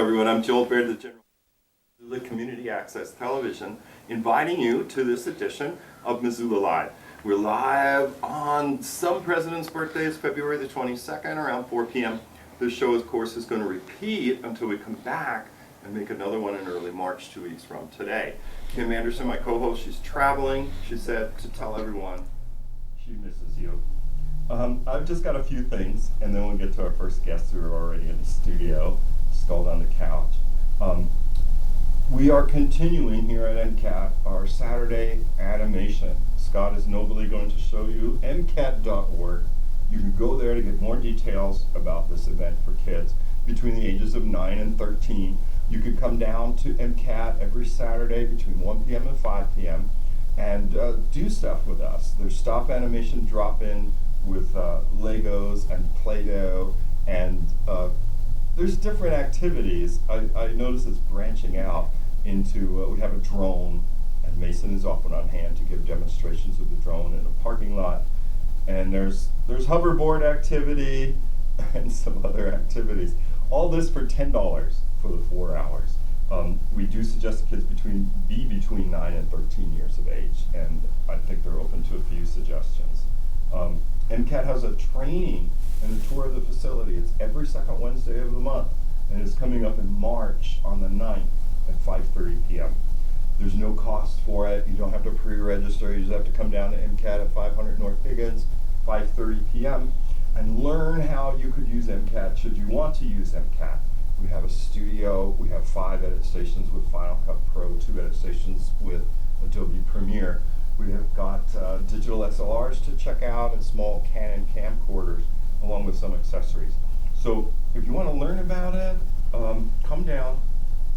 everyone. I'm Joel Baird, the General of Missoula Community Access Television, inviting you to this edition of Missoula Live. We're live on some president's birthdays, February the 22nd, around 4 p.m. This show, of course, is going to repeat until we come back and make another one in early March, 2 weeks from today. Kim Anderson, my co-host, she's traveling. She said to tell everyone she misses you. I've just got a few things, and then we'll get to our first guests who are already in the studio, stalled on the couch. We are continuing here at MCAT our Saturday animation. Scott is nobly going to show you MCAT.org. You can go there to get more details about this event for kids between the ages of 9 and 13. You can come down to MCAT every Saturday between 1 p.m. and 5 p.m. and do stuff with us. There's stop animation drop-in with Legos and Play-Doh, and there's different activities. I notice it's branching out into, we have a drone, and Mason is often on hand to give demonstrations of the drone in a parking lot. And there's hoverboard activity and some other activities. All this for $10 for the 4 hours. We do suggest kids be between 9 and 13 years of age, and I think they're open to a few suggestions. MCAT has a training and a tour of the facility. It's every second Wednesday of the month, and it's coming up in March on the 9th at 5:30 p.m. There's no cost for it. You don't have to pre-register. You just have to come down to MCAT at 500 North Higgins, 5:30 p.m. and learn how you could use MCAT should you want to use MCAT. We have a studio. We have 5 edit stations with Final Cut Pro, 2 edit stations with Adobe Premiere. We have got digital SLRs to check out and small Canon camcorders, along with some accessories. So if you want to learn about it, come down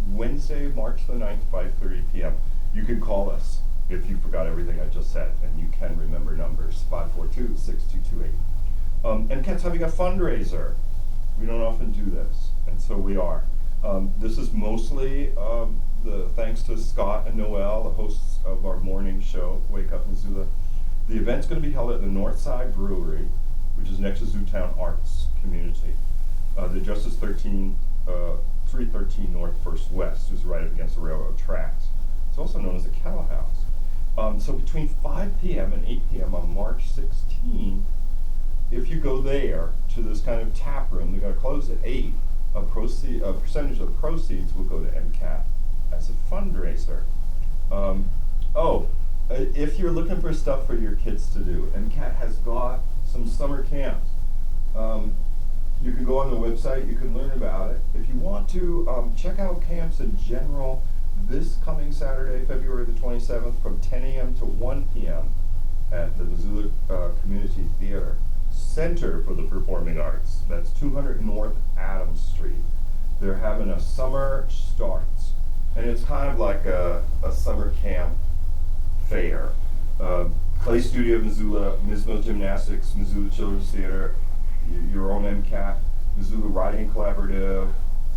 Wednesday, March the 9th, 5:30 p.m. You can call us if you forgot everything I just said, and you can remember numbers, 542-6228. MCAT's having a fundraiser. We don't often do this, and so we are. This is mostly thanks to Scott and Noel, the hosts of our morning show, Wake Up Missoula. The event's going to be held at the Northside Brewery, which is next to Zootown Arts Community. The address is 313 North First West, which is right up against the railroad tracks. It's also known as the Kettle House. So between 5 p.m. and 8 p.m. on March 16th, if you go there to this kind of tap room, they're going to close at 8. A percentage of proceeds will go to MCAT as a fundraiser. If you're looking for stuff for your kids to do, MCAT has got some summer camps. You can go on the website, you can learn about it. If you want to check out camps in general, this coming Saturday, February the 27th, from 10 a.m. to 1 p.m. at the Missoula Community Theater Center for the Performing Arts. That's 200 North Adams Street. They're having a summer starts, and it's kind of like a summer camp fair. Play Studio of Missoula, Mismo Gymnastics, Missoula Children's Theater, your own MCAT, Missoula Writing Collaborative,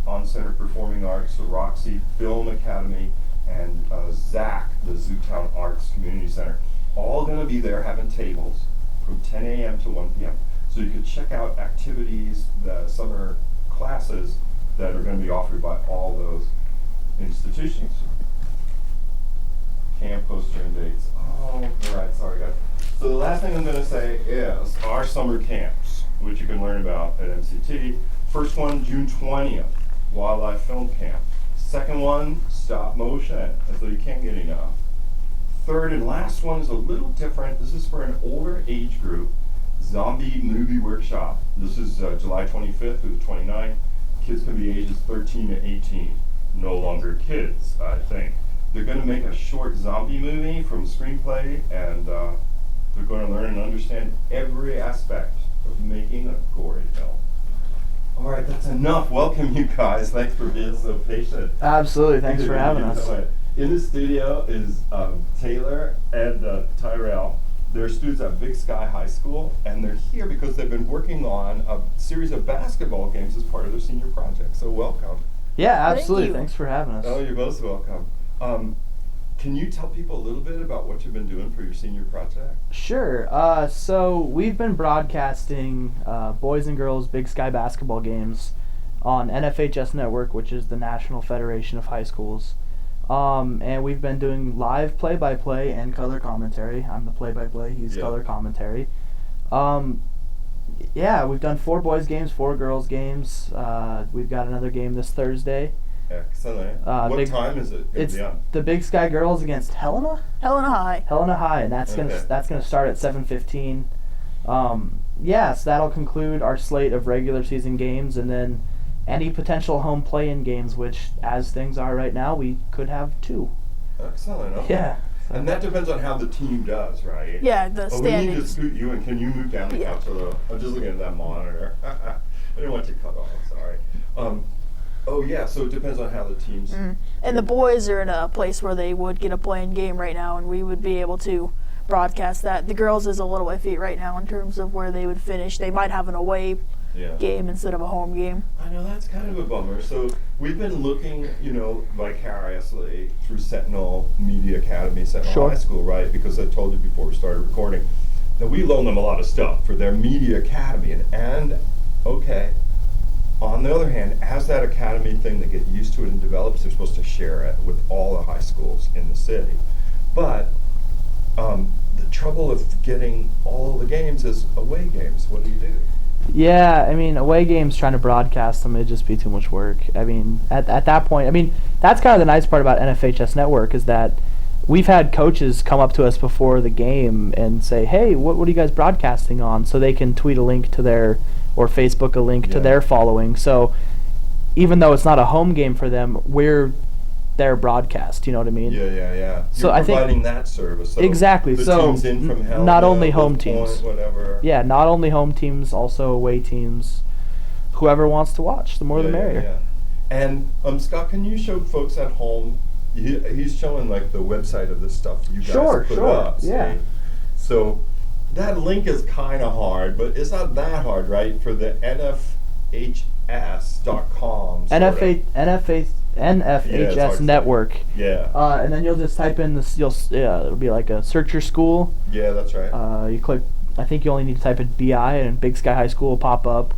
On Center Performing Arts, the Roxy Film Academy, and ZAC, the Zootown Arts Community Center, all going to be there having tables from 10 a.m. to 1 p.m. So you can check out activities, the summer classes that are going to be offered by all those institutions. Camp poster and dates. Oh, all right, sorry guys. So the last thing I'm going to say is our summer camps, which you can learn about at MCT. First one, June 20th, Wildlife Film Camp. Second one, stop motion, as though you can't get enough. Third and last one is a little different. This is for an older age group, Zombie Movie Workshop. This is July 25th through the 29th. Kids can be ages 13 to 18. No longer kids, I think. They're going to make a short zombie movie from screenplay, and they're going to learn and understand every aspect of making a gory film. All right, that's enough. Welcome, you guys. Thanks for being so patient. Absolutely. Thanks for having us. In the studio is Taylor and Tyrell. They're students at Big Sky High School, and they're here because they've been working on a series of basketball games as part of their senior project. So welcome. Yeah, absolutely. Thanks for having us. Oh, you're most welcome. Can you tell people a little bit about what you've been doing for your senior project? Sure. So we've been broadcasting boys and girls Big Sky basketball games on NFHS Network, which is the National Federation of High Schools. And we've been doing live play-by-play and color commentary. I'm the play-by-play, he's color commentary. Yeah, we've done 4 boys games, 4 girls games. We've got another game this Thursday. Excellent. What time is it? It's the Big Sky Girls against Helena High, and that's gonna start at 7:15. So that'll conclude our slate of regular season games, and then any potential home play-in games, which, as things are right now, we could have 2. Excellent. Okay. Yeah. And that depends on how the team does, right? Yeah, the standings. We need to scoot you in. Can you move down the couch a little? I'm just looking at that monitor. I didn't want you cut off. Sorry. So it depends on how the teams. And the boys are in a place where they would get a play-in game right now, and we would be able to broadcast that. The girls is a little iffy right now in terms of where they would finish. They might have an away game instead of a home game. I know, that's kind of a bummer. So we've been looking, vicariously through Sentinel Media Academy, Sentinel High School, right? Because I told you before we started recording that we loan them a lot of stuff for their Media Academy. And on the other hand, as that academy thing, they get used to it and develops, they're supposed to share it with all the high schools in the city. But the trouble of getting all the games is away games. What do you do? Yeah, I mean, away games, trying to broadcast them, it'd just be too much work. I mean, at that point, I mean, that's kind of the nice part about NFHS Network is that we've had coaches come up to us before the game and say, hey, what are you guys broadcasting on? So they can tweet a link to their, or Facebook a link to their following. So even though it's not a home game for them, we're their broadcast, you know what I mean? Yeah. So You're I think providing that service. So exactly. The so teams in from Helena, not only home Point, teams, whatever. Yeah, not only home teams, also away teams. Whoever wants to watch, the more the merrier. Yeah. And Scott, can you show folks at home? He's showing like the website of the stuff you guys put up. Yeah. See? So that link is kind of hard, but it's not that hard, right? For the NFHS.com. NFHS Network. Yeah. And then you'll just type in this. It'll be like a search your school. Yeah, that's right. You click. I think you only need to type in BI, and Big Sky High School will pop up.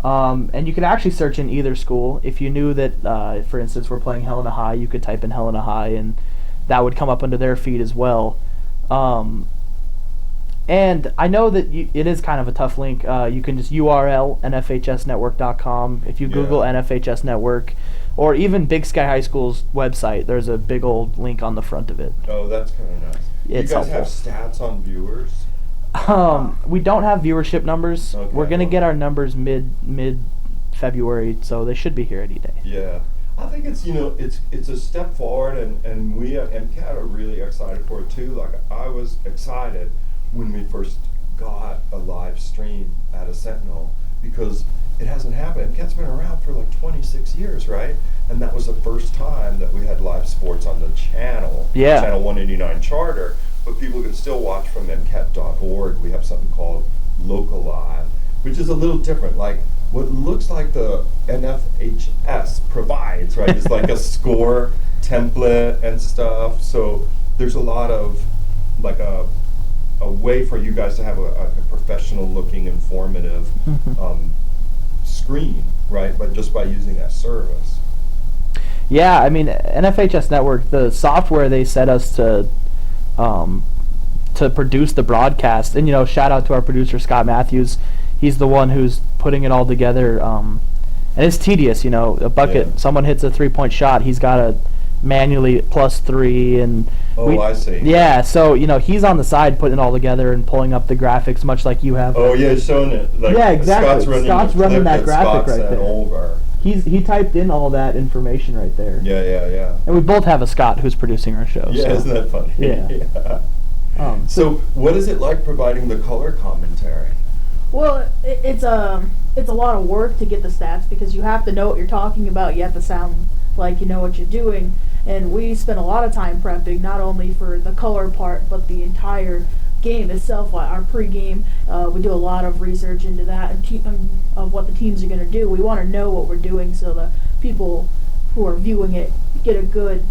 And you can actually search in either school. If you knew that, for instance, we're playing Helena High, you could type in Helena High, and that would come up under their feed as well. And I know that it is kind of a tough link. You can just URL nfhsnetwork.com. If you Google NFHS Network, or even Big Sky High School's website, there's a big old link on the front of it. Oh, that's kind of nice. It's you guys helpful. have stats on viewers? We don't have viewership numbers. Okay, we're gonna get our numbers mid February, so they should be here any day. Yeah, I think it's it's a step forward, and we at MCAT are really excited for it too. Like I was excited when we first got a live stream at a Sentinel because it hasn't happened. MCAT's been around for like 26 years, right? And that was the first time that we had live sports on the channel. Yeah. Channel 189 charter. But people can still watch from MCAT.org. We have something called Local Live, which is a little different. Like what looks like the NFHS provides, right? It's like a score template and stuff. So there's a lot of like a way for you guys to have a professional looking, informative screen, right? But just by using that service. Yeah, I mean, NFHS Network, the software they set us to produce the broadcast, and shout out to our producer Scott Matthews. He's the one who's putting it all together, and it's tedious. A bucket, someone hits a 3-point shot, he's got to manually +3, and I see. Yeah, so he's on the side putting it all together and pulling up the graphics, much like you have. Oh yeah, showing it. Like yeah, exactly. Scott's running that graphic right there. Over. He typed in all that information right there. Yeah. And we both have a Scott who's producing our show. Yeah, so. Isn't that funny? Yeah. So what is it like providing the color commentary? Well, it's a lot of work to get the stats because you have to know what you're talking about. You have to sound like you know what you're doing. And we spend a lot of time prepping, not only for the color part, but the entire game itself. Our pregame, we do a lot of research into that and of what the teams are going to do. We want to know what we're doing so the people who are viewing it get a good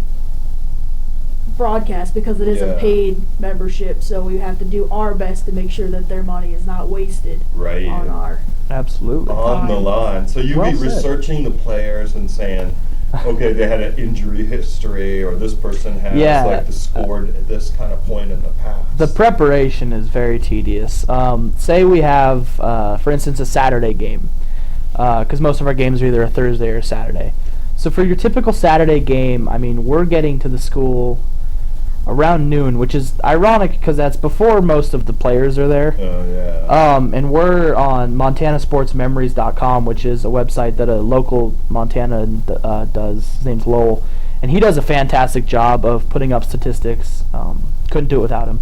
broadcast because it is a Yeah. paid membership. So we have to do our best to make sure that their money is not wasted Right. on our. Absolutely. On the line. So you'd Well be said. researching the players and saying, okay, they had an injury history, or this person has Yeah. like scored at this kind of point in the past. The preparation is very tedious. Say we have, for instance, a Saturday game, because most of our games are either a Thursday or a Saturday. So for your typical Saturday game, I mean, we're getting to the school around noon, which is ironic because that's before most of the players are there. Oh yeah. And we're on MontanaSportsMemories.com, which is a website that a local Montana does. His name's Lowell, and he does a fantastic job of putting up statistics. Couldn't do it without him.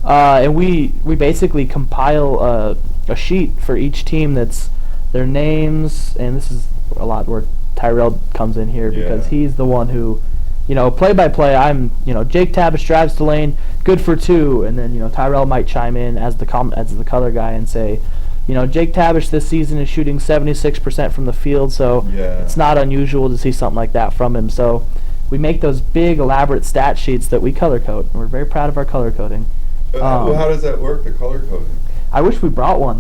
And we basically compile a sheet for each team that's their names, and this is a lot where Tyrell comes in here because Yeah. he's the one who, play-by-play, I'm, Jake Tabish drives to lane, good for 2, and then, Tyrell might chime in as the color guy and say, Jake Tabish this season is shooting 76% from the field, so Yeah. it's not unusual to see something like that from him. So we make those big, elaborate stat sheets that we color code, and we're very proud of our color coding. Well, how does that work, the color coding? I wish we brought one.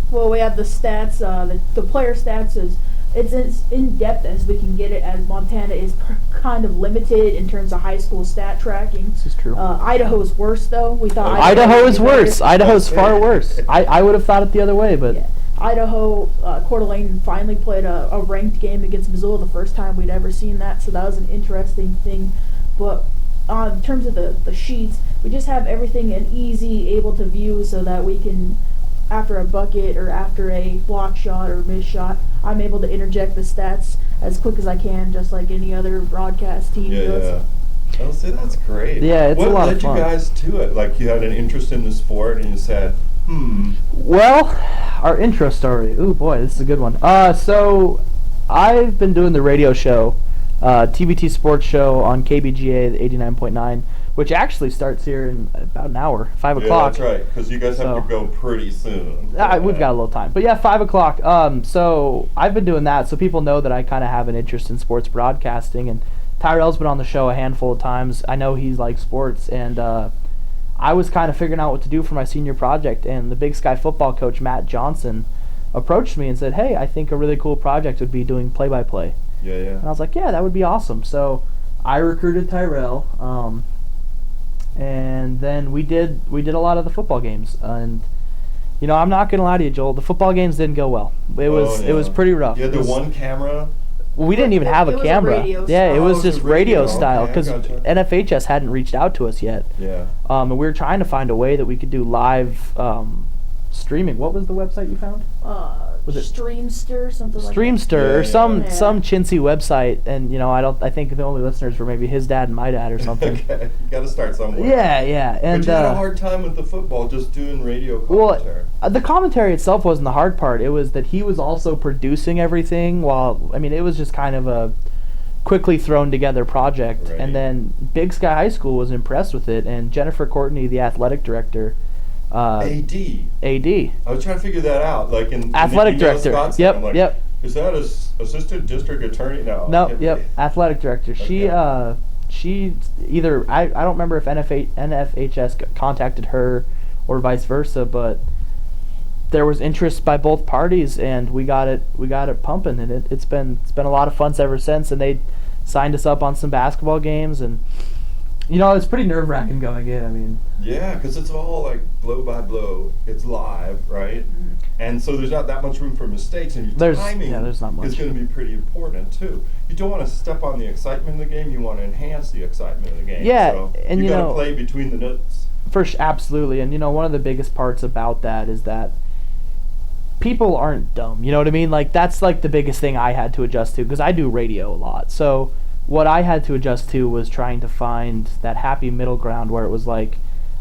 Well, we have the stats. The player stats is it's as in depth as we can get it, as Montana is kind of limited in terms of high school stat tracking. This is true. Idaho's worse though. We thought Idaho would is be worse. better. Idaho's far worse. I would have thought it the other way, but Yeah. Idaho, Coeur d'Alene finally played a ranked game against Missoula, the first time we'd ever seen that, so that was an interesting thing. But in terms of the sheets, we just have everything in easy, able to view so that we can, after a bucket or after a block shot or miss shot, I'm able to interject the stats as quick as I can, just like any other broadcast team does. Yeah. Oh, see, that's great. Yeah, it's what a lot of led fun. you guys to it? Like, you had an interest in the sport, and you said, Well, our intro story. Ooh, boy, this is a good one. So I've been doing the radio show, TBT Sports Show on KBGA 89.9, which actually starts here in about an hour, 5 Yeah, o'clock. that's right, because you guys have So- to go pretty soon. We've got a little time. But yeah, 5 o'clock. So I've been doing that, so people know that I kind of have an interest in sports broadcasting. And Tyrell's been on the show a handful of times. I know he likes sports. And I was kind of figuring out what to do for my senior project. And the Big Sky football coach, Matt Johnson, approached me and said, hey, I think a really cool project would be doing play-by-play. Yeah, yeah. And I was like, yeah, that would be awesome. So I recruited Tyrell. And then we did a lot of the football games, and I'm not gonna lie to you, Joel. The football games didn't go well. It was pretty rough. You had It the was- one camera. Well, we didn't even have It a was a camera. radio Yeah, it style. was Oh, just it was radio radio. style Okay, I because gotcha. NFHS hadn't reached out to us yet. Yeah. And we were trying to find a way that we could do live streaming. What was the website you found? Was it Streamster, something like that. Streamster or Yeah, some yeah. some chintzy website, and I think the only listeners were maybe his dad and my dad or something. Okay, you got to start somewhere. Yeah, and But you had a hard time with the football, just doing radio commentary. Well, the commentary itself wasn't the hard part. It was that he was also producing everything while, it was just kind of a quickly thrown together project. Right. And then Big Sky High School was impressed with it, and Jennifer Courtney, the athletic director, AD. AD, I was trying to figure that out. Like in athletic the email director. Scott sent, Yep, I'm like, yep. Is that assistant district attorney? No. No, can't yep, be. athletic director. Okay. She either I don't remember if NFHS contacted her or vice versa, but there was interest by both parties, and we got it pumping, and it's been a lot of fun ever since. And they signed us up on some basketball games, and it's pretty nerve-wracking going in. Yeah, because it's all like blow by blow. It's live, right? Mm-hmm. And so there's not that much room for mistakes, and your timing there's not much. is going to be pretty important too. You don't want to step on the excitement of the game. You want to enhance the excitement of the game. Yeah, so and you got to play between the notes. Absolutely, and one of the biggest parts about that is that people aren't dumb. You know what I mean? Like, that's like the biggest thing I had to adjust to, because I do radio a lot. So what I had to adjust to was trying to find that happy middle ground where it was like,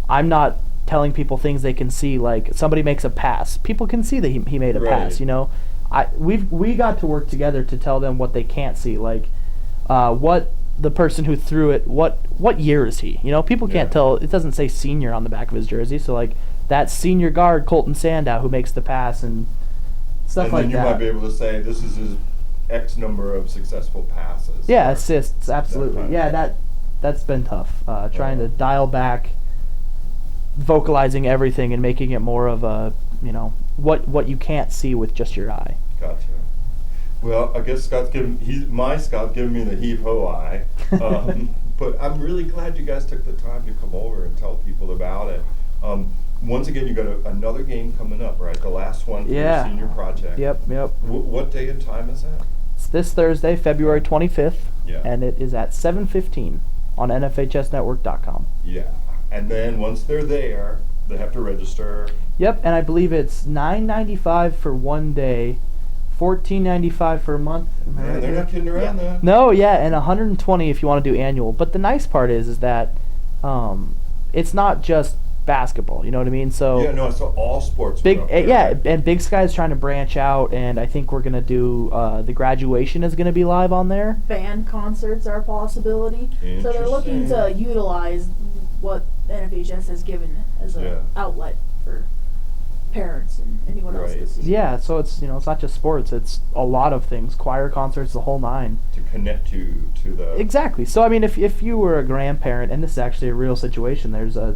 I'm not telling people things they can see. Like, somebody makes a pass, people can see that he made a pass. We got to work together to tell them what they can't see, like what the person who threw it, what year is he? People can't tell. It doesn't say senior on the back of his jersey, so like, that's senior guard Colton Sandow who makes the pass and stuff And like then you that. might be able to say this is his X number of successful passes. Yeah, or assists, absolutely. kind of Yeah, thing. that's been tough. Trying to dial back, vocalizing everything and making it more of a, what you can't see with just your eye. Gotcha. Well, I guess Scott's giving me the heave-ho eye. But I'm really glad you guys took the time to come over and tell people about it. Once again, you got another game coming up, right? The last one for your senior project. Yep. What day and time is that? It's this Thursday, February 25th, Yeah. and it is at 7:15 on NFHSnetwork.com. Yeah. And then once they're there, they have to register. Yep, and I believe it's $9.95 for one day, $14.95 for a month. Am I Man, right they're here? not kidding around there. No, yeah, and $120 if you want to do annual. But the nice part is that it's not just basketball. You know what I mean? So Yeah, no, so all sports. Big, are up there, yeah, right? and Big Sky is trying to branch out, and I think we're gonna do the graduation is gonna be live on there. Band concerts are a possibility. So they're looking to Interesting. utilize what NFHS has given as an Yeah. outlet for parents and anyone else to Right. see. Yeah, so it's it's not just sports; it's a lot of things, choir concerts, the whole nine. To connect you to the. Exactly. So I mean, if you were a grandparent, and this is actually a real situation, there's a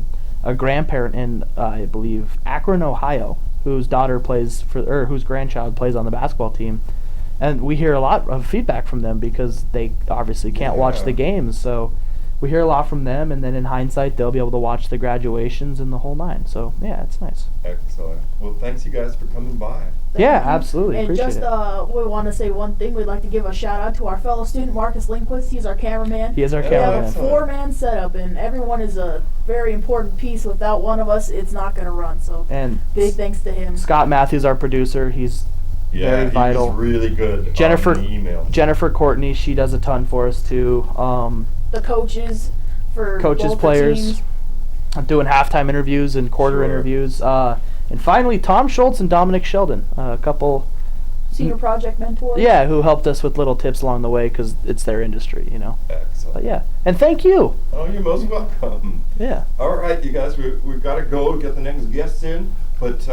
grandparent in I believe Akron, Ohio, whose whose grandchild plays on the basketball team, and we hear a lot of feedback from them because they obviously can't watch Yeah. the games. So we hear a lot from them, and then in hindsight, they'll be able to watch the graduations and the whole nine. So yeah, it's nice. Excellent. Well, thanks you guys for coming by. Thank Yeah, you. absolutely. And Appreciate just it. we want to say one thing. We'd like to give a shout out to our fellow student Marcus Lindquist. He's our cameraman. He is our Yeah, We have a cameraman. excellent. 4-man setup, and everyone is a very important piece. Without one of us, it's not going to run. So And big thanks to him. Scott Matthews, our producer, he's Yeah, very he vital. was really good. Jennifer- on the email. Jennifer Courtney, she does a ton for us too. The coaches for Coaches, both the players. teams. I'm doing halftime interviews and quarter Sure. interviews. And finally, Tom Schultz and Dominic Sheldon, a couple, Senior project mentors. yeah, who helped us with little tips along the way because it's their industry, Excellent. But yeah, and thank you. Oh, you're most welcome. Yeah. All right, you guys, we've got to go get the next guests in, but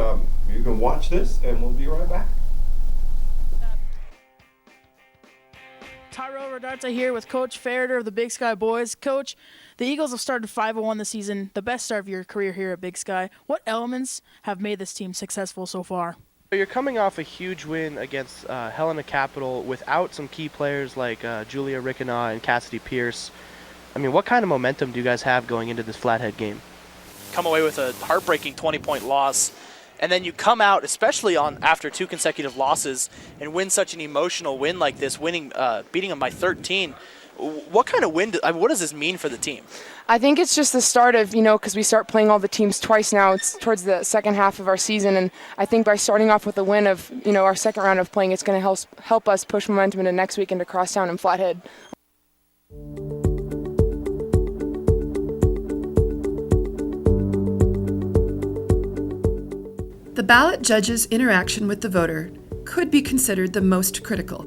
you can watch this, and we'll be right back. Tyrell Rodarta here with Coach Ferreter of the Big Sky Boys. Coach, the Eagles have started 5-1 this season, the best start of your career here at Big Sky. What elements have made this team successful so far? You're coming off a huge win against Helena Capital without some key players like Julia Rickena and Cassidy Pierce. I mean, what kind of momentum do you guys have going into this Flathead game? Come away with a heartbreaking 20-point loss, and then you come out, especially after 2 consecutive losses, and win such an emotional win like this, beating them by 13. What kind of win? What does this mean for the team? I think it's just the start of, because we start playing all the teams twice now. It's towards the second half of our season, and I think by starting off with a win of, our second round of playing, it's going to help us push momentum into next week into Crosstown and Flathead. The ballot judge's interaction with the voter could be considered the most critical.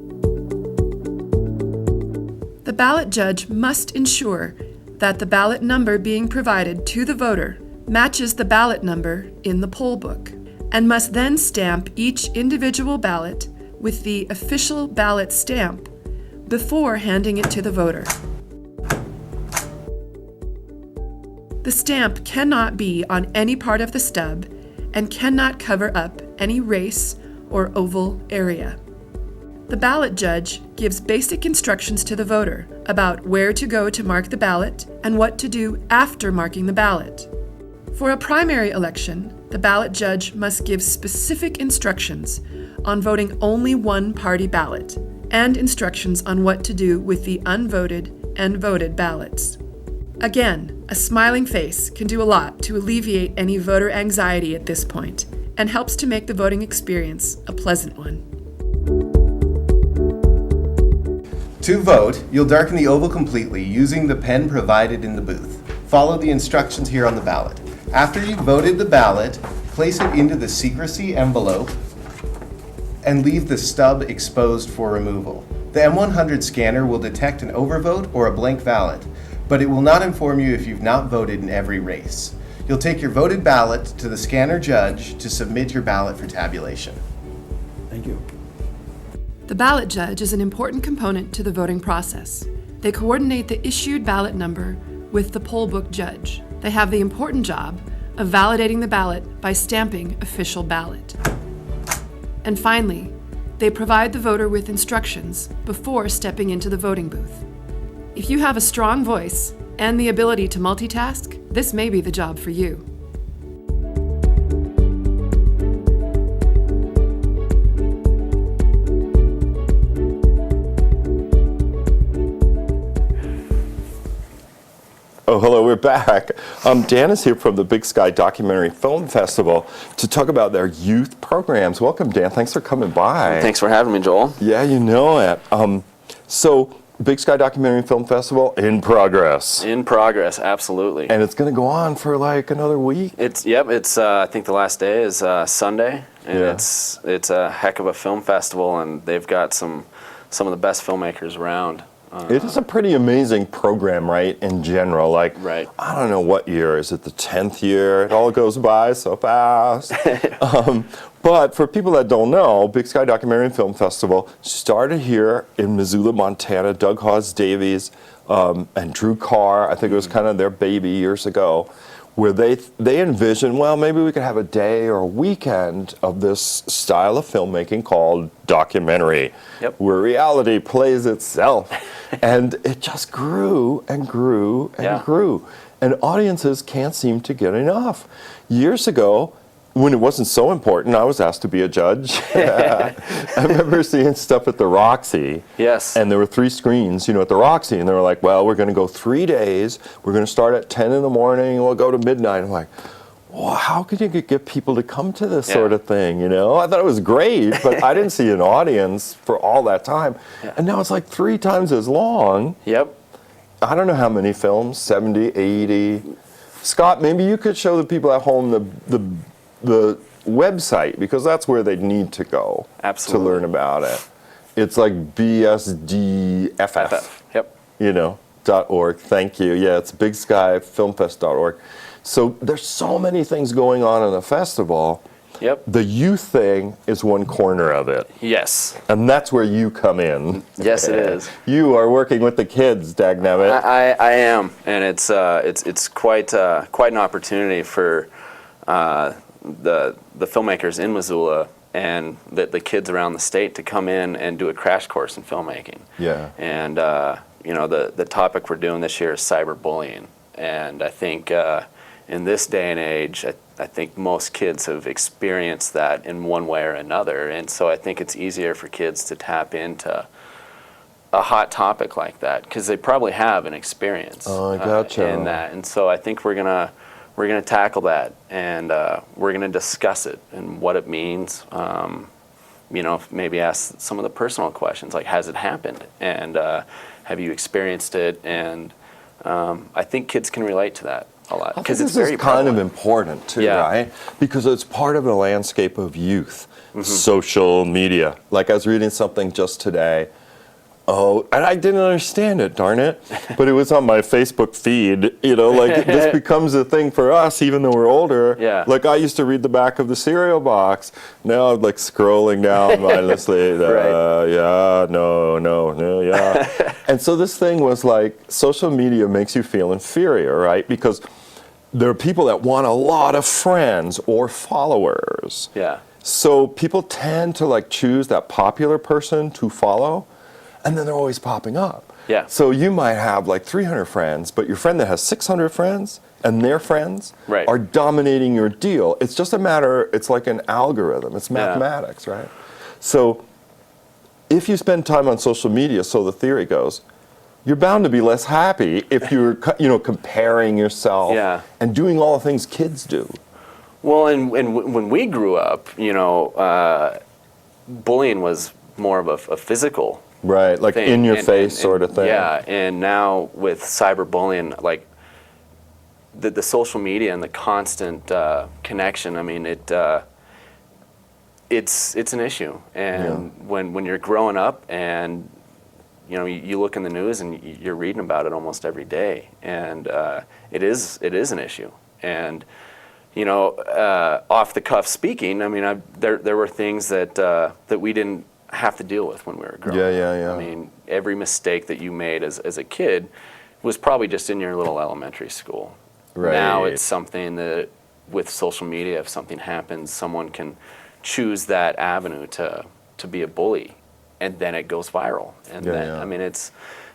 The ballot judge must ensure that the ballot number being provided to the voter matches the ballot number in the poll book, and must then stamp each individual ballot with the official ballot stamp before handing it to the voter. The stamp cannot be on any part of the stub and cannot cover up any race or oval area. The ballot judge gives basic instructions to the voter about where to go to mark the ballot and what to do after marking the ballot. For a primary election, the ballot judge must give specific instructions on voting only one party ballot and instructions on what to do with the unvoted and voted ballots. Again, a smiling face can do a lot to alleviate any voter anxiety at this point and helps to make the voting experience a pleasant one. To vote, you'll darken the oval completely using the pen provided in the booth. Follow the instructions here on the ballot. After you've voted the ballot, place it into the secrecy envelope and leave the stub exposed for removal. The M100 scanner will detect an overvote or a blank ballot, but it will not inform you if you've not voted in every race. You'll take your voted ballot to the scanner judge to submit your ballot for tabulation. Thank you. The ballot judge is an important component to the voting process. They coordinate the issued ballot number with the poll book judge. They have the important job of validating the ballot by stamping official ballot. And finally, they provide the voter with instructions before stepping into the voting booth. If you have a strong voice and the ability to multitask, this may be the job for you. Oh, hello, we're back. Dan is here from the Big Sky Documentary Film Festival to talk about their youth programs. Welcome, Dan. Thanks for coming by. Thanks for having me, Joel. Yeah, you know it. So, Big Sky Documentary Film Festival in progress. In progress, absolutely. And it's going to go on for like another week? It's I think the last day is Sunday, and Yeah. it's a heck of a film festival, and they've got some of the best filmmakers around. It is a pretty amazing program, right, in general. Like, Right. I don't know what year. Is it the 10th year? It all goes by so fast. But for people that don't know, Big Sky Documentary and Film Festival started here in Missoula, Montana. Doug Hawes Davies and Drew Carr, I think it was kind of their baby years ago, where they envisioned, well, maybe we could have a day or a weekend of this style of filmmaking called documentary, Yep. where reality plays itself. And it just grew and grew and Yeah. grew. And audiences can't seem to get enough. Years ago, when it wasn't so important, I was asked to be a judge. I remember seeing stuff at the Roxy. Yes. And there were 3 screens, at the Roxy, and they were like, well, we're going to go 3 days. We're going to start at 10 in the morning, and we'll go to midnight. I'm like, well, how could you get people to come to this sort of thing, I thought it was great, but I didn't see an audience for all that time. Yeah. And now it's like 3 times as long. Yep. I don't know how many films, 70, 80. Scott, maybe you could show the people at home the website, because that's where they need to go Absolutely. to learn about it. It's like BSDFF, Yep. .org. Thank you. Yeah, it's bigskyfilmfest.org. So there's so many things going on in the festival. Yep. The youth thing is one corner of it, Yes. and that's where you come in. Yes, it is. You are working with the kids, dagnabbit. I am, and it's quite an opportunity for the filmmakers in Missoula and the kids around the state to come in and do a crash course in filmmaking. Yeah. And the topic we're doing this year is cyberbullying, and I think in this day and age, I think most kids have experienced that in one way or another, and so I think it's easier for kids to tap into a hot topic like that because they probably have an experience Oh, I gotcha. in that, and so I think we're gonna tackle that, and we're gonna discuss it and what it means. Maybe ask some of the personal questions like, has it happened, and have you experienced it? And I think kids can relate to that a lot because it's this very is kind of prevalent. important too, Yeah. right? Because it's part of the landscape of youth, social media. Like I was reading something just today. Oh, and I didn't understand it, darn it. But it was on my Facebook feed, like this becomes a thing for us even though we're older. Yeah. Like I used to read the back of the cereal box. Now I'm like scrolling down mindlessly. Right. Yeah, no, yeah. And so this thing was like social media makes you feel inferior, right? Because there are people that want a lot of friends or followers. Yeah. So people tend to like choose that popular person to follow, and then they're always popping up. Yeah. So you might have like 300 friends, but your friend that has 600 friends and their friends Right. are dominating your deal. It's just a matter, it's like an algorithm. It's mathematics, right? So if you spend time on social media, so the theory goes, you're bound to be less happy if you're comparing yourself Yeah. and doing all the things kids do. Well, and when we grew up, bullying was more of a physical Right, like thing. in your And- face and- sort of thing. Yeah, and now with cyberbullying, like the social media and the constant connection, I mean, it's an issue. And when you're growing up and you look in the news and you're reading about it almost every day, and it is an issue. And off the cuff speaking, I mean, there were things that we didn't have to deal with when we were growing Yeah, up. yeah, yeah. I mean, every mistake that you made as a kid was probably just in your little elementary school. Right. Now it's something that with social media, if something happens, someone can choose that avenue to be a bully, and then it goes viral. And Yeah, then, yeah. I mean, it's,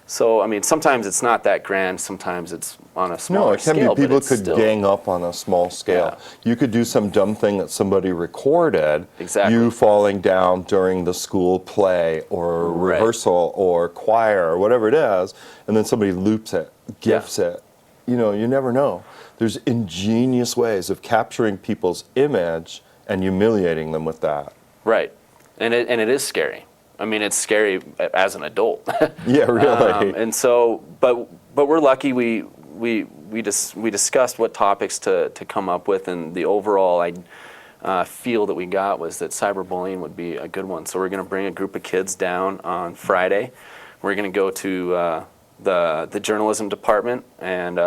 so, I mean, sometimes it's not that grand, sometimes it's on a smaller No, it can scale, be but people it's could still, gang up on a small scale. Yeah. You could do some dumb thing that somebody recorded. Exactly. You falling down during the school play or Right. rehearsal or choir or whatever it is, and then somebody loops it, gifs it. You know, you never know. There's ingenious ways of capturing people's image and humiliating them with that. Right. And it is scary. I mean, it's scary as an adult. Yeah, really. And so, but we're lucky. We discussed what topics to come up with, and the overall feel that we got was that cyberbullying would be a good one. So we're going to bring a group of kids down on Friday. We're going to go to the journalism department and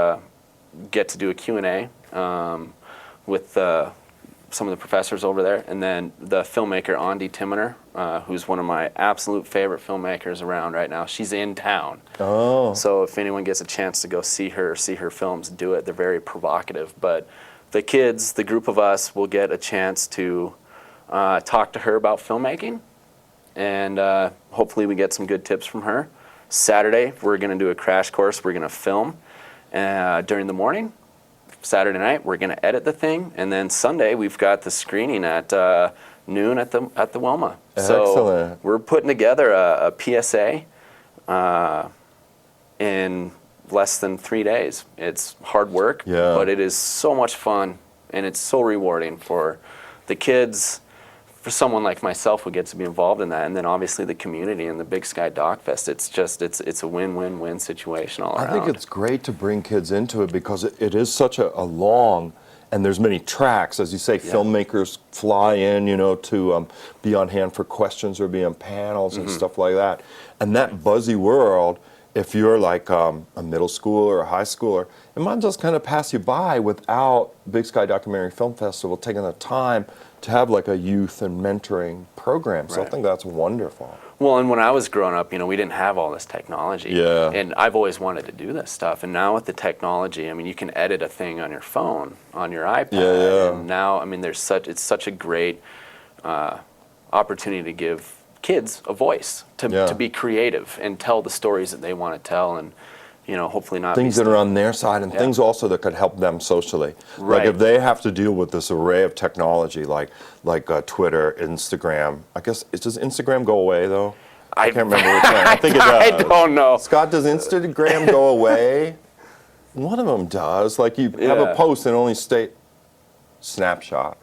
get to do a Q&A with some of the professors over there, and then the filmmaker Andi Timmener, who's one of my absolute favorite filmmakers around right now. She's in town. Oh. So if anyone gets a chance to go see her films, do it. They're very provocative. But the kids, the group of us, will get a chance to talk to her about filmmaking, and hopefully we get some good tips from her. Saturday, we're going to do a crash course. We're going to film during the morning. Saturday night, we're going to edit the thing, and then Sunday we've got the screening at noon at the Wilma. So Excellent. we're putting together a PSA in less than 3 days. It's hard work, Yeah. but it is so much fun, and it's so rewarding for the kids, for someone like myself who gets to be involved in that, and then obviously the community and the Big Sky Doc Fest. It's just it's a win-win-win situation all around. I think it's great to bring kids into it because it is such a long, and there's many tracks, as you say. Yeah. Filmmakers fly in, you know, to be on hand for questions or be on panels and stuff like that. And that buzzy world, if you're like a middle schooler or a high schooler, it might just kind of pass you by without Big Sky Documentary Film Festival taking the time to have like a youth and mentoring program. So I Right. think that's wonderful. Well, and when I was growing up, we didn't have all this technology. Yeah. And I've always wanted to do this stuff. And now with the technology, I mean, you can edit a thing on your phone, on your iPad. Yeah, yeah. And now, I mean, it's such a great opportunity to give kids a voice, to be creative and tell the stories that they want to tell, and hopefully not Things be that are on their side and Yeah. things also that could help them socially. Right. Like if they have to deal with this array of technology like Twitter, Instagram. I guess, does Instagram go away though? I can't remember which one. I think it does. I don't know. Scott, does Instagram go away? One of them does. Like you have a Yeah. post and only state snapshot.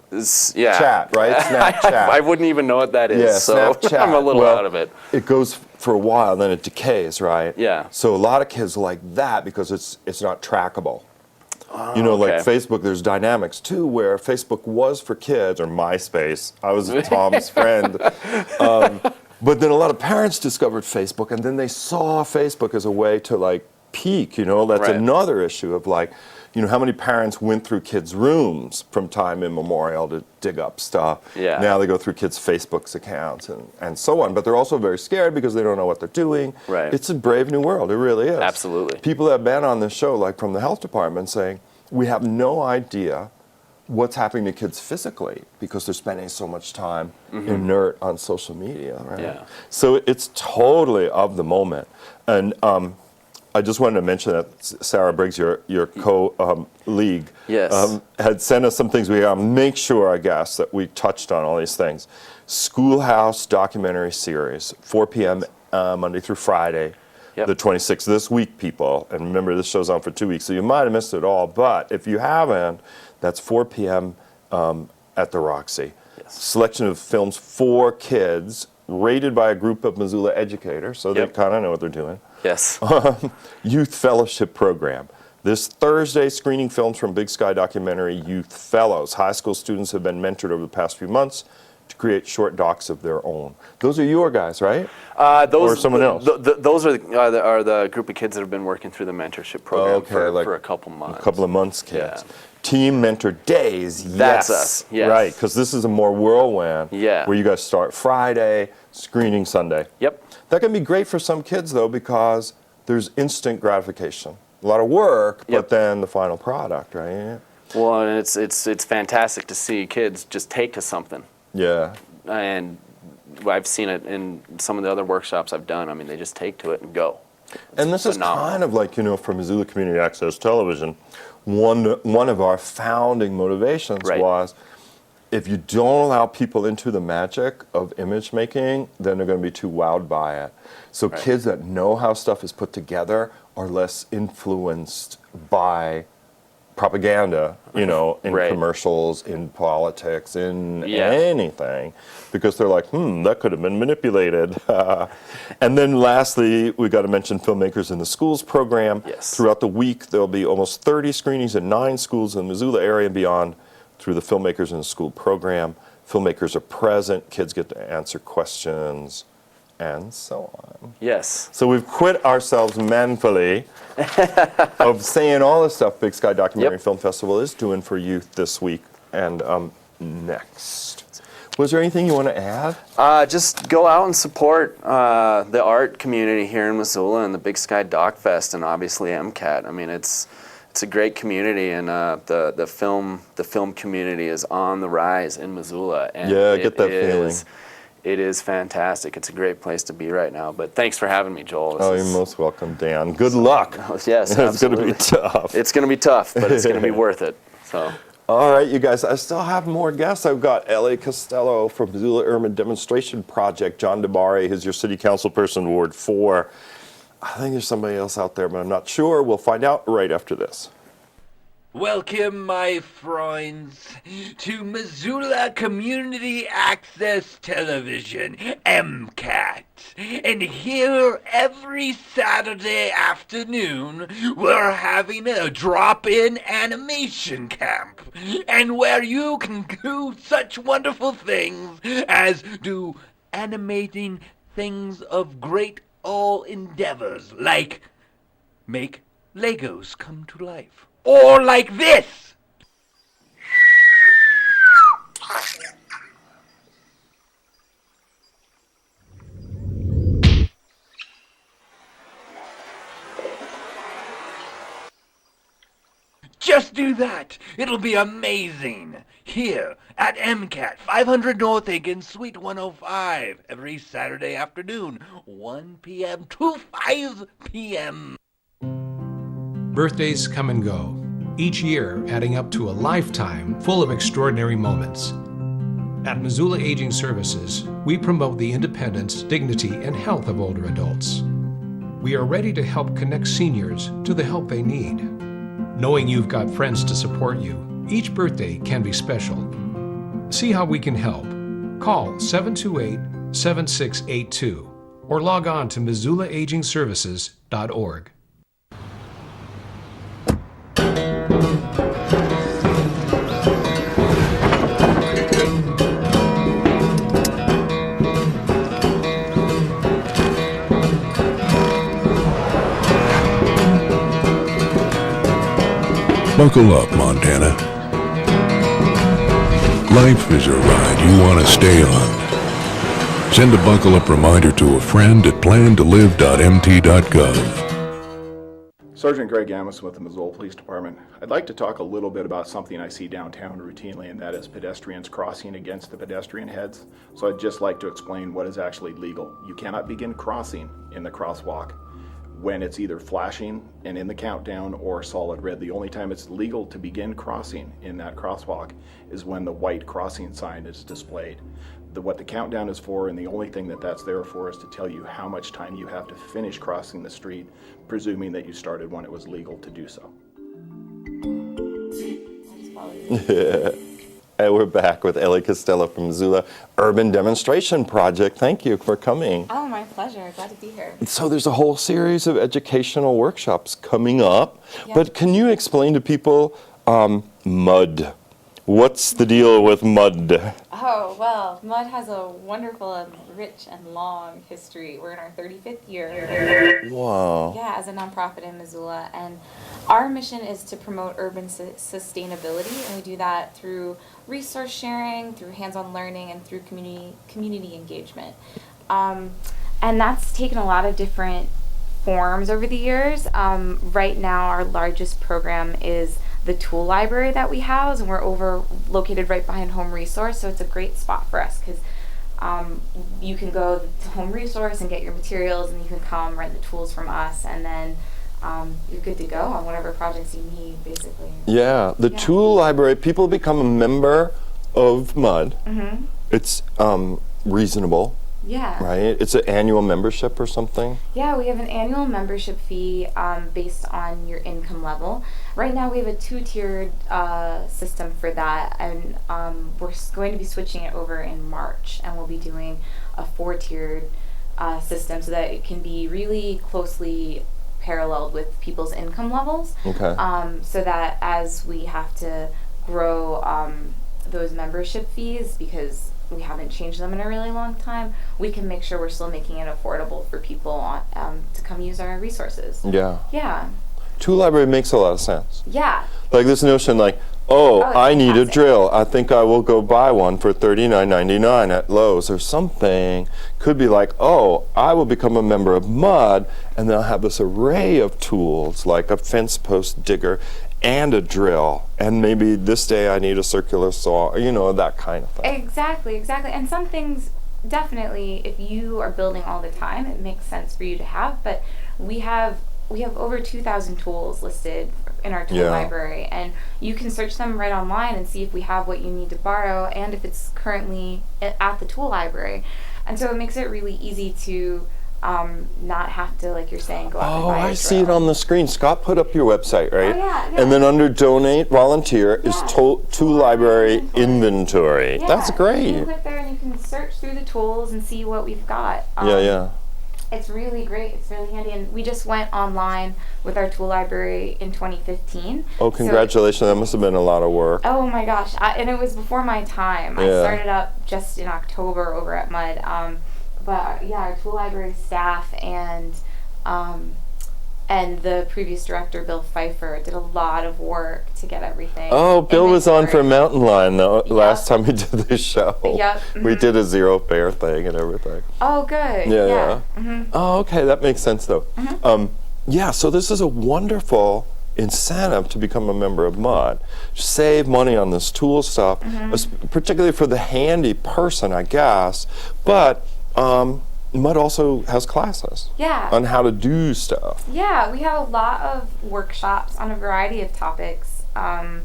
Yeah. Chat, right? Snapchat. I wouldn't even know what that is. Yeah, so Snapchat. I'm a little Well, out of it. It goes for a while, then it decays, right? Yeah. So a lot of kids like that because it's not trackable. Like okay. Facebook, there's dynamics too, where Facebook was for kids, or MySpace. I was Tom's friend. But then a lot of parents discovered Facebook, and then they saw Facebook as a way to like peak. That's Right. another issue of like, how many parents went through kids' rooms from time immemorial to dig up stuff. Yeah. Now they go through kids' Facebook's accounts and so on. But they're also very scared because they don't know what they're doing. Right. It's a brave new world. It really is. Absolutely. People have been on this show, like from the health department, saying, we have no idea what's happening to kids physically because they're spending so much time inert on social media, right? Yeah. So it's totally of the moment. And I just wanted to mention that Sarah Briggs, your co-league, Yes. had sent us some things. We got to make sure, I guess, that we touched on all these things. Schoolhouse documentary series, 4 p.m. Monday through Friday, Yep. the 26th. This week, people. And remember, this show's on for 2 weeks, so you might have missed it all. But if you haven't, that's 4 p.m. At the Roxy. Yes. Selection of films for kids, rated by a group of Missoula educators, so Yep. they kind of know what they're doing. Yes. Youth Fellowship Program. This Thursday, screening films from Big Sky Documentary Youth Fellows. High school students have been mentored over the past few months to create short docs of their own. Those are your guys, right? Those, Or someone else? Those are the group of kids that have been working through the mentorship program Okay, like for a couple months. A couple of months, kids. Yeah. Team Mentor Days. That's yes. us, yes. Right, because this is a more whirlwind. Yeah. Where you guys start Friday, screening Sunday. Yep. That can be great for some kids, though, because there's instant gratification. A lot of work, Yep. but then the final product, right? Well, and it's fantastic to see kids just take to something. Yeah. And I've seen it in some of the other workshops I've done. I mean, they just take to it and go. And this is kind of like, for Missoula Community Access Television, one of our founding motivations Right. was, if you don't allow people into the magic of image making, then they're going to be too wowed by it. So Right. kids that know how stuff is put together are less influenced by propaganda, in Right. commercials, in politics, in Yeah. anything, because they're like, that could have been manipulated. And then lastly, we got to mention Filmmakers in the Schools program. Yes. Throughout the week, there'll be almost 30 screenings in 9 schools in the Missoula area and beyond through the Filmmakers in the School program. Filmmakers are present, kids get to answer questions, and so on. Yes. So we've quit ourselves manfully of saying all the stuff Big Sky Documentary Yep. Film Festival is doing for youth this week and next. Was there anything you want to add? Just go out and support the art community here in Missoula and the Big Sky Doc Fest, and obviously MCAT. I mean, it's a great community, and the film community is on the rise in Missoula. And Yeah, I get that feeling. It is fantastic. It's a great place to be right now. But thanks for having me, Joel. You're most welcome, Dan. Good luck. Yes, It's going to absolutely. be tough. It's going to be tough, but it's going to be worth it. So. All right, you guys, I still have more guests. I've got Ellie Costello from Missoula Urban Demonstration Project, John DeBari, who's your city council person, Ward 4. I think there's somebody else out there, but I'm not sure. We'll find out right after this. Welcome, my friends, to Missoula Community Access Television, MCAT. And here every Saturday afternoon, we're having a drop-in animation camp. And where you can do such wonderful things as do animating things of great all endeavors, like make Legos come to life. Or like this! Just do that. It'll be amazing. Here at MCAT, 500 North Aiken, Suite 105, every Saturday afternoon, 1 p.m. to 5 p.m. Birthdays come and go, each year adding up to a lifetime full of extraordinary moments. At Missoula Aging Services, we promote the independence, dignity, and health of older adults. We are ready to help connect seniors to the help they need. Knowing you've got friends to support you, each birthday can be special. See how we can help. Call 728-7682 or log on to MissoulaAgingServices.org. Buckle up, Montana. Life is a ride you want to stay on. Send a buckle up reminder to a friend at plantolive.mt.gov. Sergeant Greg Amos with the Missoula Police Department. I'd like to talk a little bit about something I see downtown routinely, and that is pedestrians crossing against the pedestrian heads. So I'd just like to explain what is actually legal. You cannot begin crossing in the crosswalk when it's either flashing and in the countdown or solid red. The only time it's legal to begin crossing in that crosswalk is when the white crossing sign is displayed. What the countdown is for, and the only thing that that's there for, is to tell you how much time you have to finish crossing the street, presuming that you started when it was legal to do so. And we're back with Ellie Costello from Missoula Urban Demonstration Project. Thank you for coming. Oh, my pleasure. Glad to be here. So there's a whole series of educational workshops coming up, Yeah. but can you explain to people mud? What's the deal with mud? Oh, well, Mud has a wonderful and rich and long history. We're in our 35th year. Wow. Yeah, as a nonprofit in Missoula. And our mission is to promote urban sustainability, and we do that through resource sharing, through hands-on learning, and through community engagement. And that's taken a lot of different forms over the years. Right now, our largest program is the tool library that we house, and we're located right behind Home Resource, so it's a great spot for us because you can go to Home Resource and get your materials, and you can come rent the tools from us, and then you're good to go on whatever projects you need, basically. Yeah, the tool library, people become a member of MUD. Mm-hmm. It's reasonable. Yeah. Right? It's an annual membership or something? Yeah, we have an annual membership fee based on your income level. Right now we have a 2-tiered system for that, and we're going to be switching it over in March, and we'll be doing a 4-tiered system so that it can be really closely paralleled with people's income levels. Okay. So that as we have to grow those membership fees, because we haven't changed them in a really long time, we can make sure we're still making it affordable for people to come use our resources. Yeah. Yeah. Tool library makes a lot of sense. Yeah. Like this notion like, oh, I need a fantastic. drill. I think I will go buy one for $39.99 at Lowe's or something. Could be like, oh, I will become a member of MUD, and they'll have this array of tools like a fence post digger and a drill, and maybe this day I need a circular saw, you know, that kind of thing. Exactly. And some things, definitely, if you are building all the time, it makes sense for you to have, but we have over 2,000 tools listed in our tool library, and you can search them right online and see if we have what you need to borrow and if it's currently at the tool library. And so it makes it really easy to not have to, like you're saying, go out and buy a I drill. see it on the screen. Scott put up your website, right? Oh, yeah. And then under donate, volunteer is tool library inventory. Yeah, That's great. You can click there and you can search through the tools and see what we've got. Yeah. It's really great. It's really handy. And we just went online with our tool library in 2015. Oh, congratulations. That must have been a lot of work. Oh my gosh. And it was before my time. I Yeah. started up just in October over at MUD. But yeah, our tool library staff and the previous director, Bill Pfeiffer, did a lot of work to get everything. Oh, Bill was on for Mountain Lion though, Yep. last time we did this show. Yep. We did a zero fare thing and everything. Oh, good. Yeah. Mm-hmm. Oh, okay, that makes sense though. Yeah, so this is a wonderful incentive to become a member of MUD. Save money on this tool stuff, particularly for the handy person, I guess. But MUD also has classes on how to do stuff. Yeah, we have a lot of workshops on a variety of topics, and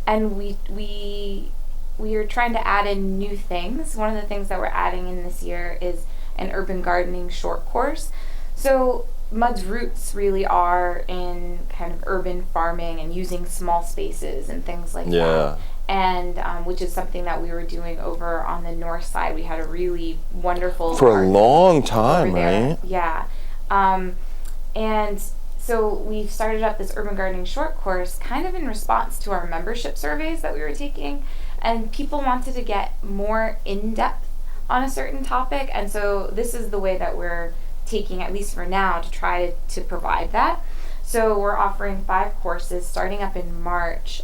we are trying to add in new things. One of the things that we're adding in this year is an urban gardening short course. So MUD's roots really are in kind of urban farming and using small spaces and things like that. And which is something that we were doing over on the north side. We had a really wonderful For a garden long time, over there. right? Yeah. And so we've started up this urban gardening short course kind of in response to our membership surveys that we were taking, and people wanted to get more in-depth on a certain topic, and so this is the way that we're taking, at least for now, to try to provide that. So we're offering 5 courses starting up in March.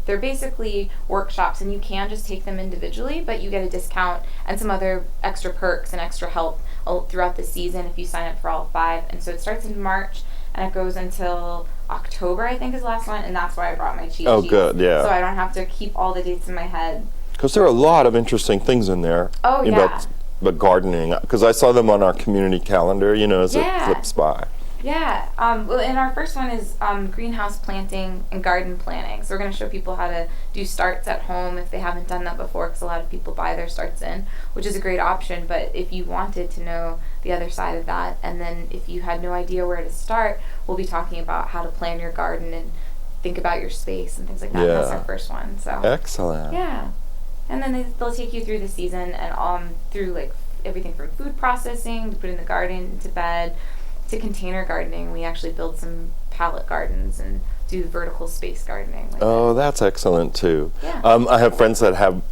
They're basically workshops, and you can just take them individually, but you get a discount and some other extra perks and extra help throughout the season if you sign up for all 5. And so it starts in March, and it goes until October, I think is the last one, and that's why I brought my cheat sheets. Oh, good, yeah. So I don't have to keep all the dates in my head. Because there are a lot of interesting things in there. Oh, yeah. About gardening, because I saw them on our community calendar, you know, as it flips by. Yeah, well, and our first one is greenhouse planting and garden planning. So we're going to show people how to do starts at home if they haven't done that before, because a lot of people buy their starts in, which is a great option. But if you wanted to know the other side of that, and then if you had no idea where to start, we'll be talking about how to plan your garden and think about your space and things like that. That's our first one. So excellent. Yeah, and then they'll take you through the season and through like everything from food processing to putting the garden to bed, to container gardening. We actually build some pallet gardens and do vertical space gardening. Oh, that's excellent too. Yeah. I have friends that have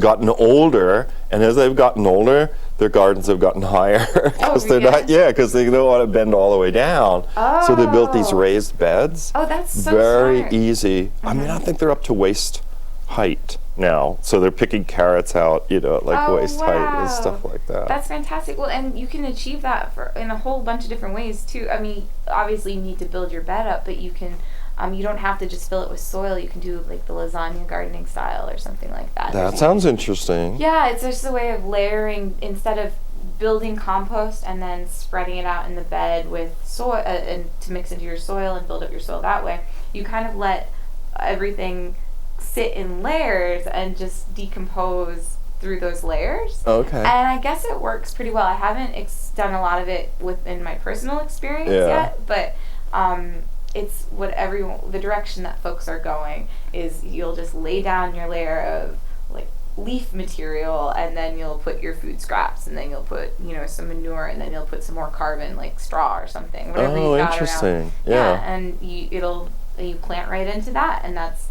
gotten older, and as they've gotten older, their gardens have gotten higher because they're not, because they don't want to bend all the way down. So they built these raised beds. Oh, that's so very smart. easy. I mean, I think they're up to waist height now, so they're picking carrots out, you know, like waist height and stuff like that. That's fantastic. Well, and you can achieve that in a whole bunch of different ways too. I mean, obviously you need to build your bed up, but you can. You don't have to just fill it with soil. You can do like the lasagna gardening style or something like that. That sounds interesting. Yeah, it's just a way of layering instead of building compost and then spreading it out in the bed with soil and to mix into your soil and build up your soil that way. You kind of let everything sit in layers and just decompose through those layers. Okay. And I guess it works pretty well. I haven't done a lot of it within my personal experience yet, but it's the direction that folks are going is you'll just lay down your layer of like leaf material, and then you'll put your food scraps, and then you'll put, you know, some manure, and then you'll put some more carbon like straw or something, whatever you've got interesting. around. Yeah. And you plant right into that, and that's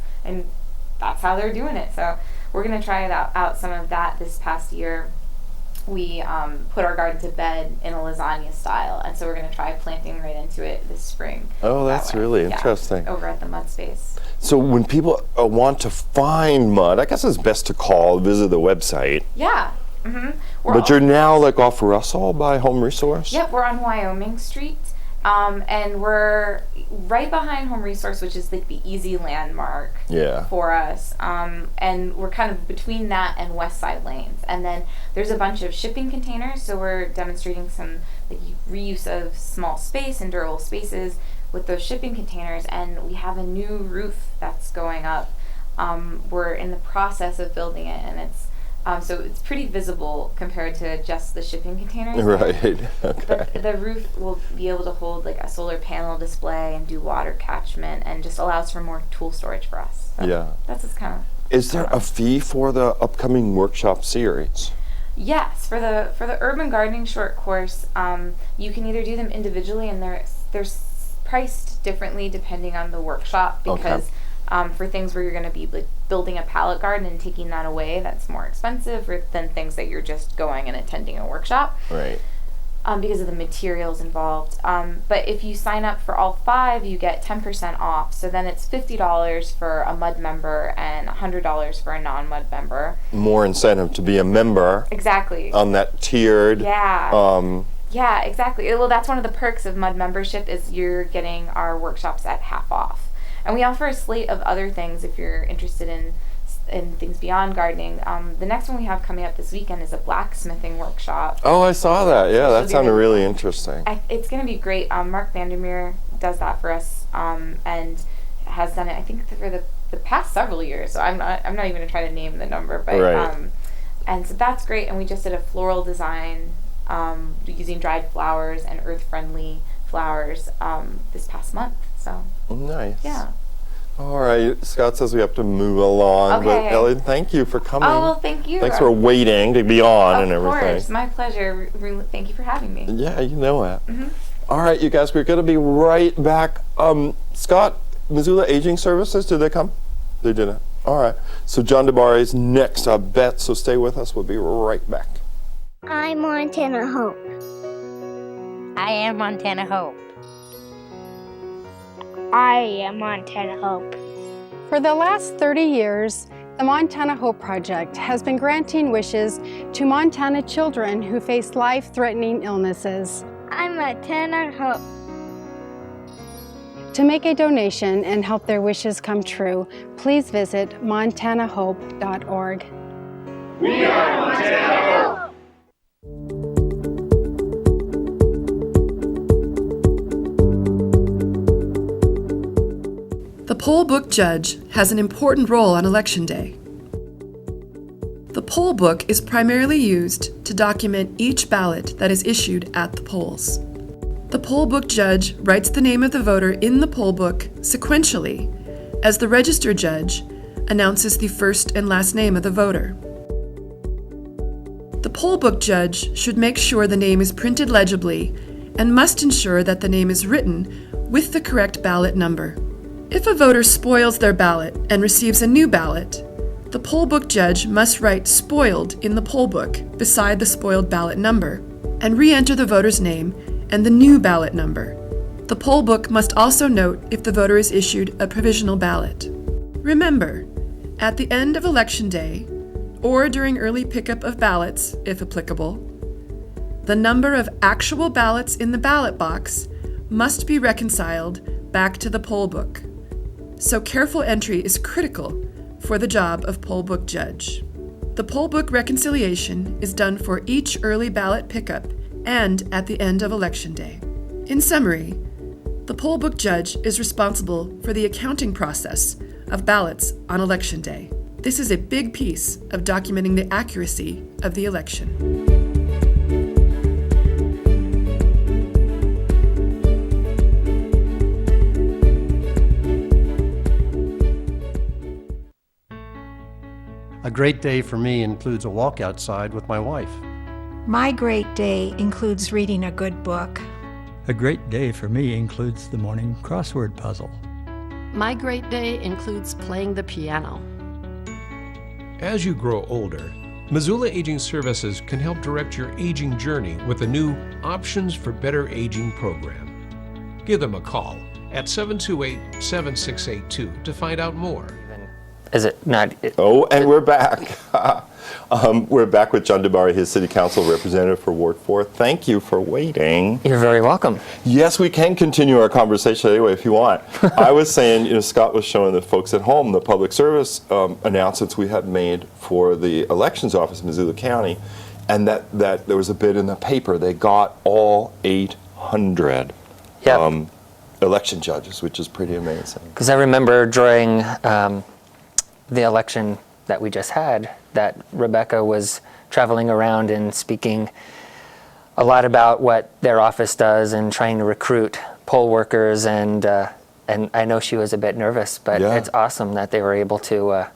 how they're doing it. So we're gonna try out some of that this past year. We put our garden to bed in a lasagna style, and so we're going to try planting right into it this spring. Oh, that's really interesting. Over at the Mud Space. So when people want to find mud, I guess it's best to visit the website. Yeah. Mm-hmm. But you're now like off Russell by Home Resource? Yep, we're on Wyoming Street. And we're right behind Home Resource, which is like the easy landmark for us. And we're kind of between that and West Side Lanes. And then there's a bunch of shipping containers, so we're demonstrating some like reuse of small space and durable spaces with those shipping containers. And we have a new roof that's going up. We're in the process of building it, and it's so it's pretty visible compared to just the shipping containers. Right. Okay. The roof will be able to hold like a solar panel display and do water catchment, and just allows for more tool storage for us. So that's just kind of. Is there a fee for the upcoming workshop series? Yes, for the urban gardening short course, you can either do them individually, and they're priced differently depending on the workshop, because for things where you're going to be like building a pallet garden and taking that away, that's more expensive than things that you're just going and attending a workshop. Right. Because of the materials involved. But if you sign up for all 5, you get 10% off. So then it's $50 for a mud member and $100 for a non-mud member. More incentive to be a member. Exactly. On that tiered. Yeah. Yeah, exactly. Well, that's one of the perks of mud membership is you're getting our workshops at half off. And we offer a slate of other things if you're interested in things beyond gardening. The next one we have coming up this weekend is a blacksmithing workshop. Oh, I saw that. Yeah, that sounded really interesting. It's going to be great. Mark Vandermeer does that for us, and has done it, I think, for the past several years. So I'm not even going to try to name the number, but and so that's great. And we just did a floral design using dried flowers and earth-friendly flowers this past month. So nice. Yeah. All right. Scott says we have to move along. Okay. But Ellie, thank you for coming. Oh, well, thank you. Thanks for waiting to be on and everything. Of course. My pleasure. Thank you for having me. Yeah, you know it. Mm-hmm. All right, you guys, we're going to be right back. Scott, Missoula Aging Services, did they come? They didn't. All right. So John DeBari is next, I bet. So stay with us. We'll be right back. I'm Montana Hope. I am Montana Hope. I am Montana Hope. For the last 30 years, the Montana Hope Project has been granting wishes to Montana children who face life-threatening illnesses. I'm Montana Hope. To make a donation and help their wishes come true, please visit montanahope.org. We are Montana Hope. The poll book judge has an important role on Election Day. The poll book is primarily used to document each ballot that is issued at the polls. The poll book judge writes the name of the voter in the poll book sequentially as the register judge announces the first and last name of the voter. The poll book judge should make sure the name is printed legibly and must ensure that the name is written with the correct ballot number. If a voter spoils their ballot and receives a new ballot, The poll book judge must write "spoiled" in the poll book beside the spoiled ballot number and re-enter the voter's name and the new ballot number. The poll book must also note if the voter is issued a provisional ballot. Remember, at the end of Election Day, or during early pickup of ballots, if applicable, the number of actual ballots in the ballot box must be reconciled back to the poll book. So careful entry is critical for the job of poll book judge. The poll book reconciliation is done for each early ballot pickup and at the end of Election Day. In summary, the poll book judge is responsible for the accounting process of ballots on Election Day. This is a big piece of documenting the accuracy of the election. A great day for me includes a walk outside with my wife. My great day includes reading a good book. A great day for me includes the morning crossword puzzle. My great day includes playing the piano. As you grow older, Missoula Aging Services can help direct your aging journey with a new Options for Better Aging program. Give them a call at 728-7682 to find out more. Is it not? Oh, and we're back. We're back with John DeBari, his City Council representative for Ward 4. Thank you for waiting. You're very welcome. Yes, we can continue our conversation anyway if you want. I was saying, Scott was showing the folks at home the public service announcements we had made for the elections office in Missoula County, and that there was a bid in the paper. They got all 800 election judges, which is pretty amazing. Because I remember during the election that we just had, that Rebecca was traveling around and speaking a lot about what their office does and trying to recruit poll workers, and I know she was a bit nervous, but it's awesome that they were able to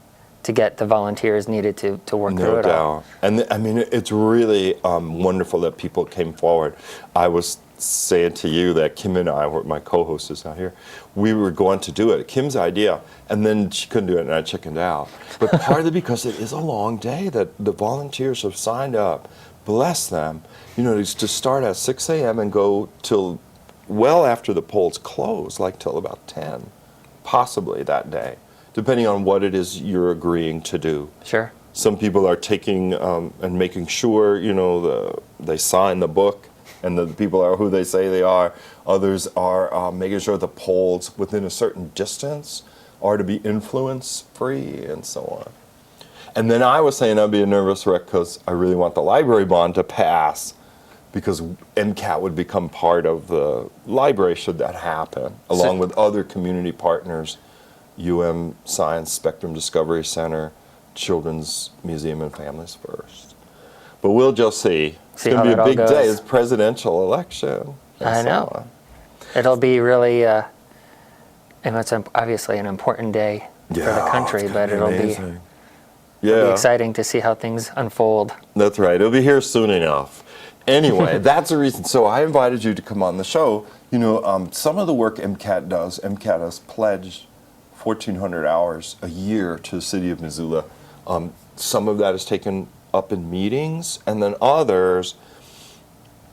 get the volunteers needed to work through it all. And I mean, it's really wonderful that people came forward. I was saying to you that Kim and I, my co-host is out here, we were going to do it. Kim's idea, and then she couldn't do it, and I chickened out. But partly because it is a long day that the volunteers have signed up. Bless them. To start at 6 a.m. and go till well after the polls close, like till about 10, possibly that day, depending on what it is you're agreeing to do. Sure. Some people are taking and making sure, they sign the book, and the people are who they say they are. Others are making sure the polls within a certain distance are to be influence-free and so on. And then I was saying I'd be a nervous wreck because I really want the library bond to pass, because MCAT would become part of the library should that happen, along with other community partners, Science Spectrum Discovery Center, Children's Museum and Families First. But we'll just see. It's going to be a big day. It's presidential election. I know. It'll be really, it's obviously an important day for the country, but it'll be exciting to see how things unfold. That's right. It'll be here soon enough. Anyway, that's the reason. So I invited you to come on the show. Some of the work MCAT has pledged 1,400 hours a year to the city of Missoula. Some of that is taken up in meetings, and then others,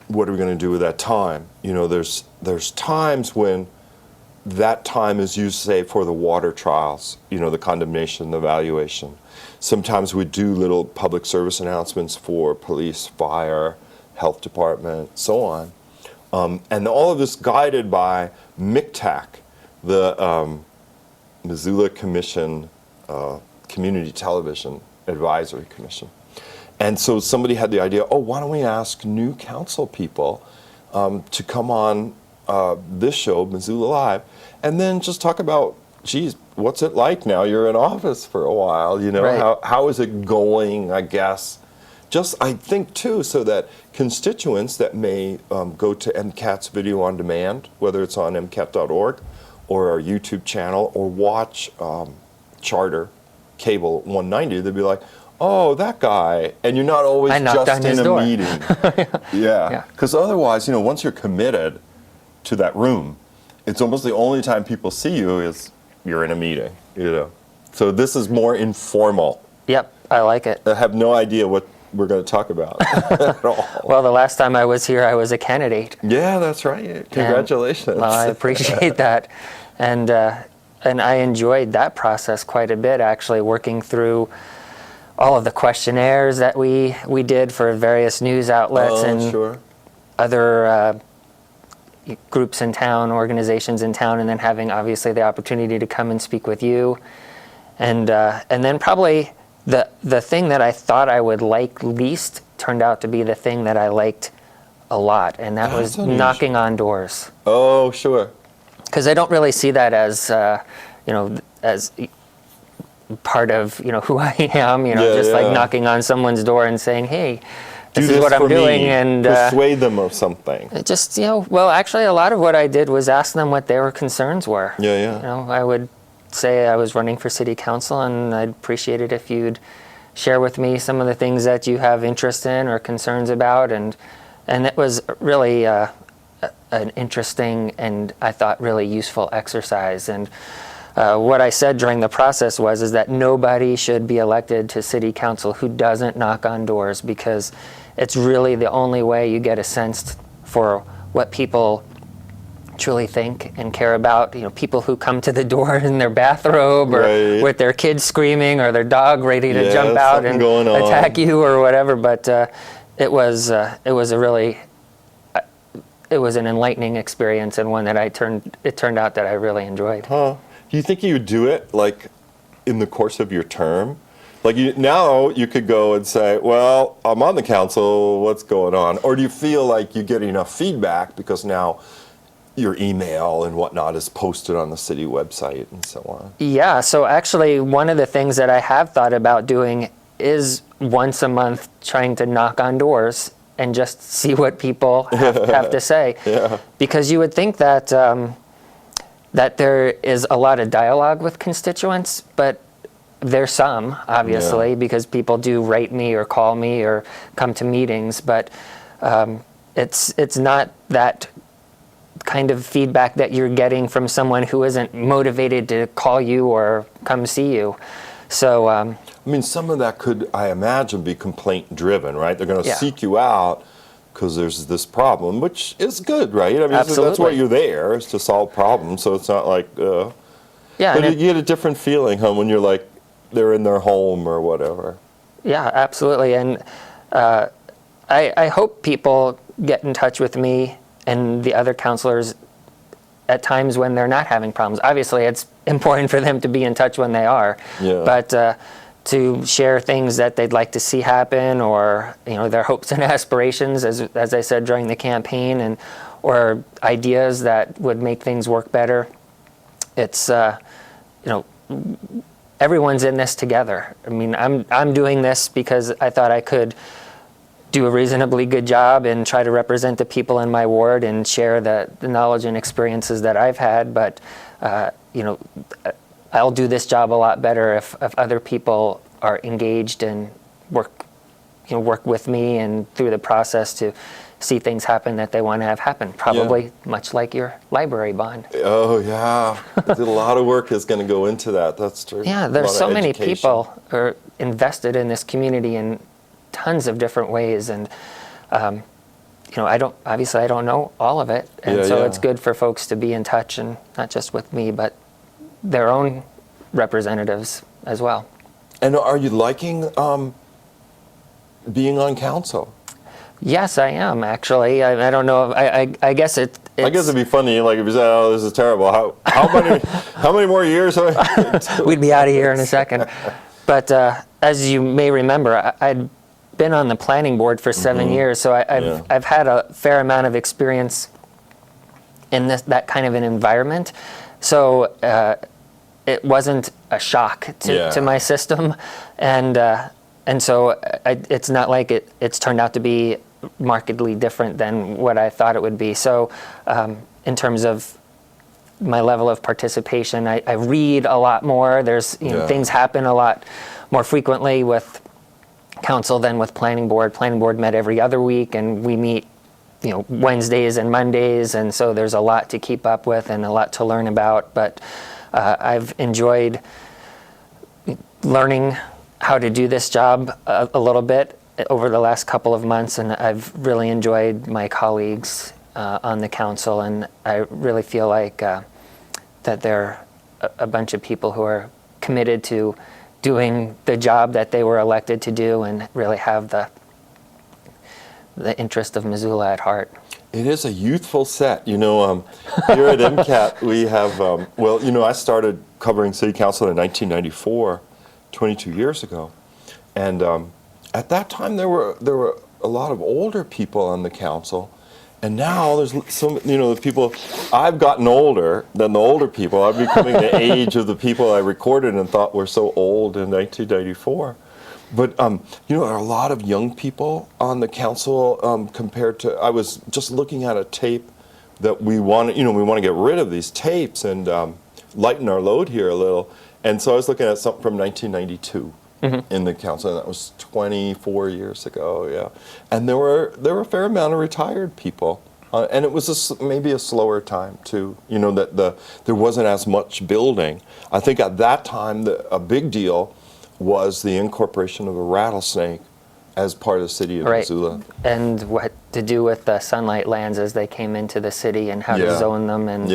what are we going to do with that time? There's times when that time is used, say, for the water trials, the condemnation, the evaluation. Sometimes we do little public service announcements for police, fire, health department, so on. And all of this guided by MCTAC, the Missoula Commission, Community Television Advisory Commission. And so somebody had the idea, why don't we ask new council people to come on this show, Missoula Live, and then just talk about, geez, what's it like now you're in office for a while, Right. How is it going, I guess. Just, I think, too, so that constituents that may go to MCAT's video on demand, whether it's on MCAT.org or our YouTube channel, or watch Charter Cable 190, they'd be like, oh, that guy, and you're not always just in a meeting. Yeah, because otherwise, once you're committed to that room, it's almost the only time people see you is you're in a meeting, So this is more informal. Yep, I like it. I have no idea what we're going to talk about at all. Well, the last time I was here, I was a candidate. Yeah, that's right. Congratulations. Well, I appreciate that. And I enjoyed that process quite a bit, actually, working through all of the questionnaires that we did for various news outlets and other groups in town, organizations in town, and then having obviously the opportunity to come and speak with you. And then probably the thing that I thought I would like least turned out to be the thing that I liked a lot, and that was knocking on doors. Oh, sure. Because I don't really see that as, as part of, who I am, just like knocking on someone's door and saying, hey, this is what I'm doing. And persuade them of something. It just, well, actually a lot of what I did was ask them what their concerns were. Yeah. I would say I was running for city council, and I'd appreciate it if you'd share with me some of the things that you have interest in or concerns about. And it was really an interesting and I thought really useful exercise. And what I said during the process is that nobody should be elected to city council who doesn't knock on doors, because it's really the only way you get a sense for what people truly think and care about. People who come to the door in their bathrobe or with their kids screaming or their dog ready to jump out and attack you or whatever. But it was an enlightening experience, and one that it turned out that I really enjoyed. Huh. Do you think you would do it like in the course of your term? Like now you could go and say, well, I'm on the council, what's going on? Or do you feel like you get enough feedback because now your email and whatnot is posted on the city website and so on? Yeah, so actually one of the things that I have thought about doing is once a month trying to knock on doors and just see what people have to say. Yeah. Because you would think that that there is a lot of dialogue with constituents, but there's some, obviously, because people do write me or call me or come to meetings, but it's not that kind of feedback that you're getting from someone who isn't motivated to call you or come see you. So I mean, some of that could, I imagine, be complaint driven, right? They're going to seek you out because there's this problem, which is good, right? I mean, that's why you're there, is to solve problems. So it's not like, but you get a different feeling, when you're like, they're in their home or whatever. Yeah, absolutely. And I hope people get in touch with me and the other counselors at times when they're not having problems. Obviously, it's important for them to be in touch when they are. Yeah. But to share things that they'd like to see happen, or their hopes and aspirations, as I said during the campaign, and or ideas that would make things work better. It's everyone's in this together. I mean, I'm doing this because I thought I could do a reasonably good job and try to represent the people in my ward and share the knowledge and experiences that I've had. But I'll do this job a lot better if other people are engaged and work with me and through the process to see things happen that they want to have happen. Probably much like your library bond. Oh yeah, a lot of work is going to go into that. That's true. Yeah, there's so many people are invested in this community in tons of different ways, and I don't know all of it, and it's good for folks to be in touch, and not just with me, but their own representatives as well. And are you liking being on council? Yes, I am, actually. I don't know. I guess it's... I guess it'd be funny, like, if you said, "Oh, this is terrible." How many more years? We'd be out of here in a second. But as you may remember, I'd been on the planning board for 7 years, so I've had a fair amount of experience in that kind of an environment. So it wasn't a shock to my system, and so it's not like it's turned out to be markedly different than what I thought it would be. So in terms of my level of participation, I read a lot more. There's things happen a lot more frequently with council than with planning board. Planning board met every other week, and we meet Wednesdays and Mondays, and so there's a lot to keep up with and a lot to learn about. But I've enjoyed learning how to do this job a little bit over the last couple of months, and I've really enjoyed my colleagues on the council, and I really feel like that they're a bunch of people who are committed to doing the job that they were elected to do and really have the interest of Missoula at heart. It is a youthful set. You know, here at MCAT, we have, well, you know, I started covering city council in 1994, 22 years ago. And at that time, there were a lot of older people on the council. And now there's some, you know, the people, I've gotten older than the older people. I'm becoming the age of the people I recorded and thought were so old in 1994. But, you know, there are a lot of young people on the council compared to, I was just looking at a tape that we want to get rid of these tapes and lighten our load here a little. And so I was looking at something from 1992 in the council, and that was 24 years ago, yeah. And there were a fair amount of retired people. And it was maybe a slower time too, you know, that there wasn't as much building. I think at that time, a big deal was the incorporation of a rattlesnake as part of the city of Missoula. And what to do with the sunlight lands as they came into the city and how to zone them, and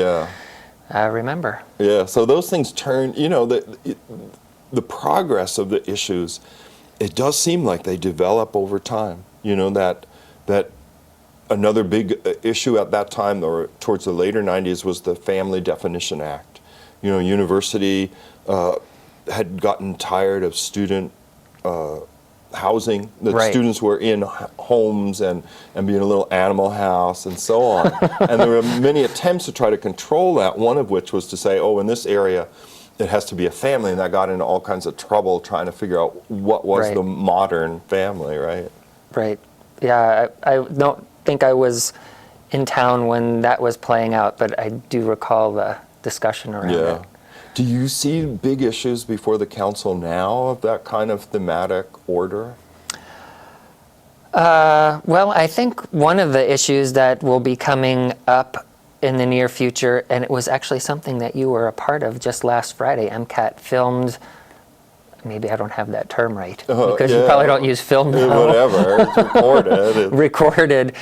I remember. Yeah, so those things turn, you know, the progress of the issues, it does seem like they develop over time. You know, that another big issue at that time, or towards the later 90s, was the Family Definition Act. You know, university had gotten tired of student housing, that students were in homes and being a little animal house and so on. And there were many attempts to try to control that, one of which was to say, oh, in this area, it has to be a family, and that got into all kinds of trouble trying to figure out what was the modern family, right? Right. Yeah, I don't think I was in town when that was playing out, but I do recall the discussion around it. Do you see big issues before the council now of that kind of thematic order? Well, I think one of the issues that will be coming up in the near future, and it was actually something that you were a part of just last Friday, MCAT filmed, maybe I don't have that term right, because you probably don't use film now. Whatever, it's recorded. Recorded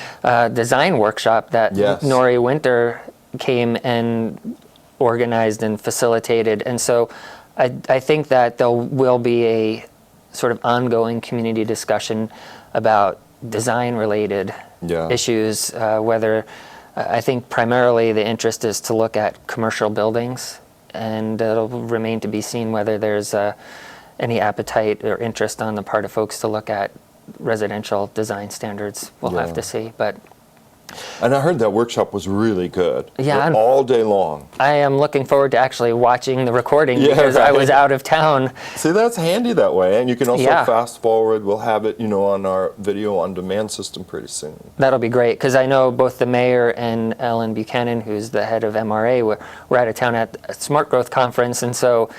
design workshop that Nori Winter came and organized and facilitated. And so I think that there will be a sort of ongoing community discussion about design-related issues, whether I think primarily the interest is to look at commercial buildings, and it'll remain to be seen whether there's any appetite or interest on the part of folks to look at residential design standards. We'll have to see. And I heard that workshop was really good. Yeah, all day long. I am looking forward to actually watching the recording because I was out of town. See, that's handy that way, and you can also fast forward. We'll have it, you know, on our video on demand system pretty soon. That'll be great, because I know both the mayor and Ellen Buchanan, who's the head of MRA, were out of town at a Smart Growth conference, and so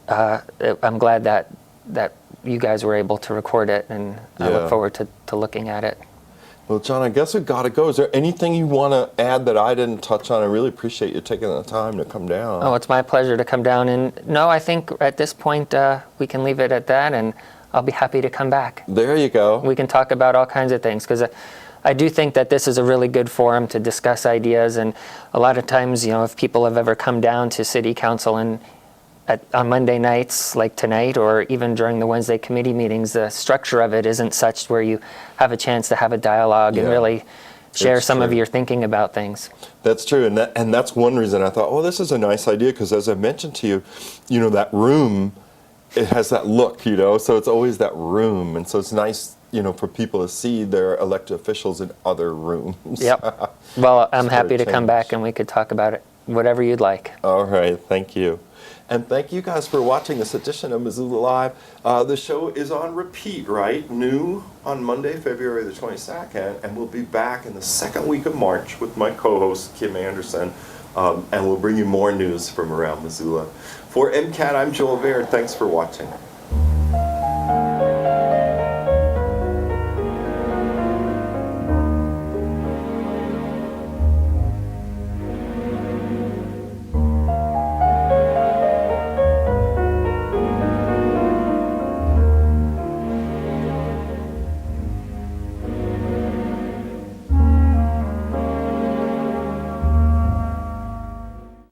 I'm glad that you guys were able to record it, and I look forward to looking at it. Well, John, I guess we've got to go. Is there anything you want to add that I didn't touch on? I really appreciate you taking the time to come down. Oh, it's my pleasure to come down. And no, I think at this point we can leave it at that, and I'll be happy to come back. There you go. We can talk about all kinds of things, because I do think that this is a really good forum to discuss ideas. And a lot of times, you know, if people have ever come down to City Council and on Monday nights like tonight, or even during the Wednesday committee meetings, the structure of it isn't such where you have a chance to have a dialogue and really share some of your thinking about things. That's true, and that's one reason I thought, oh, this is a nice idea, because as I mentioned to you, you know, that room, it has that look, you know, so it's always that room, and so it's nice, you know, for people to see their elected officials in other rooms. Yep. Well, I'm happy to come back and we could talk about it, whatever you'd like. All right, thank you. And thank you guys for watching this edition of Missoula Live. The show is on repeat, right? New on Monday, February the 22nd, and we'll be back in the second week of March with my co-host, Kim Anderson, and we'll bring you more news from around Missoula. For MCAT, I'm Joel Baird. Thanks for watching.